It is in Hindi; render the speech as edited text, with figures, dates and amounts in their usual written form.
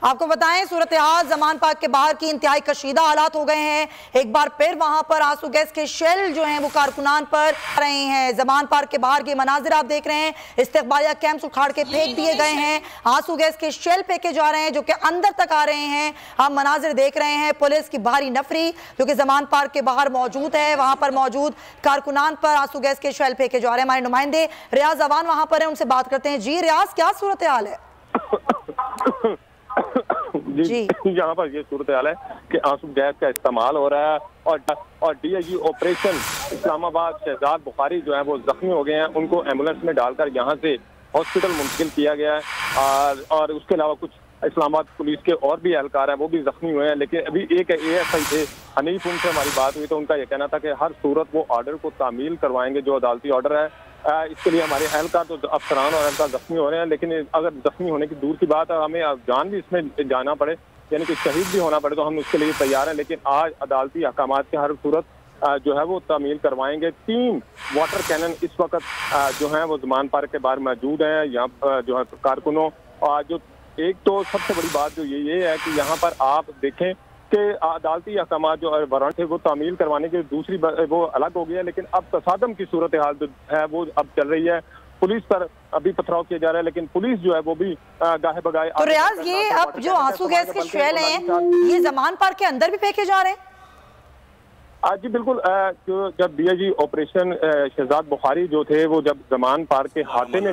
आपको बताएं सूरत हाल जमान पार्क के बाहर की इंतहाई कशीदा हालात हो गए हैं। एक बार फिर वहां पर आंसू गैस के शेल जो हैं वो कारकुनान पर आ रहे हैं। जमान पार्क के बाहर के मनाजिर आप देख रहे हैं, इस्तेकबालिया कैंप्स उखाड़ के फेंक दिए गए हैं, आंसू गैस के शेल फेंके जा रहे हैं जो कि अंदर तक आ रहे हैं। आप मनाजिर देख रहे हैं, पुलिस की भारी नफरी जो कि जमान पार्क के बाहर मौजूद है, वहां पर मौजूद कारकुनान पर आंसू गैस के शेल फेंके जा रहे हैं। हमारे नुमाइंदे रियाज अवान वहां पर है, उनसे बात करते हैं। जी रियाज, क्या सूरत हाल है? जी यहाँ पर ये सूरत हाल है कि आंसू गैस का इस्तेमाल हो रहा है और डीआईजी ऑपरेशन इस्लामाबाद शहजाद बुखारी जो है वो जख्मी हो गए हैं। उनको एम्बुलेंस में डालकर यहाँ से हॉस्पिटल मुंतकिल किया गया है और उसके अलावा कुछ इस्लामाबाद पुलिस के और भी एहलकार हैं वो भी जख्मी हुए हैं। लेकिन अभी एक ASI थे हनीफ, उनसे हमारी बात हुई तो उनका ये कहना था कि हर सूरत वो ऑर्डर को तामील करवाएंगे जो अदालती ऑर्डर है। इसके लिए हमारे एहलकार तो अफसरान और एहलकार जख्मी हो रहे हैं, लेकिन अगर जख्मी होने की दूर की बात है, हमें जान भी इसमें जाना पड़े यानी कि शहीद भी होना पड़े तो हम उसके लिए तैयार हैं। लेकिन आज अदालती अहकामात के हर सूरत जो है वो तामील करवाएंगे। 3 वाटर कैनन इस वक्त जो है वो जमान पार्क के बाहर मौजूद हैं। यहाँ जो है कारकुनों जो एक तो सबसे बड़ी बात जो ये है कि यहाँ पर आप देखें कि अदालती अहकामात जो वारंट है वो तामील करवाने की दूसरी वो अलग हो गई है, लेकिन अब तसादम की सूरत हाल जो है वो अब चल रही है। पुलिस पर अभी पथराव किया जा रहा है, लेकिन पुलिस जो है वो भी गाहे बगाए। तो रियाज, ये अब जो आंसू गैस के शेल हैं ये जमान पार्क के अंदर भी फेंके जा रहे हैं? जी बिल्कुल। जब डीआईजी ऑपरेशन शहजाद बुखारी जो थे वो जब जमान पार्क के हाथे में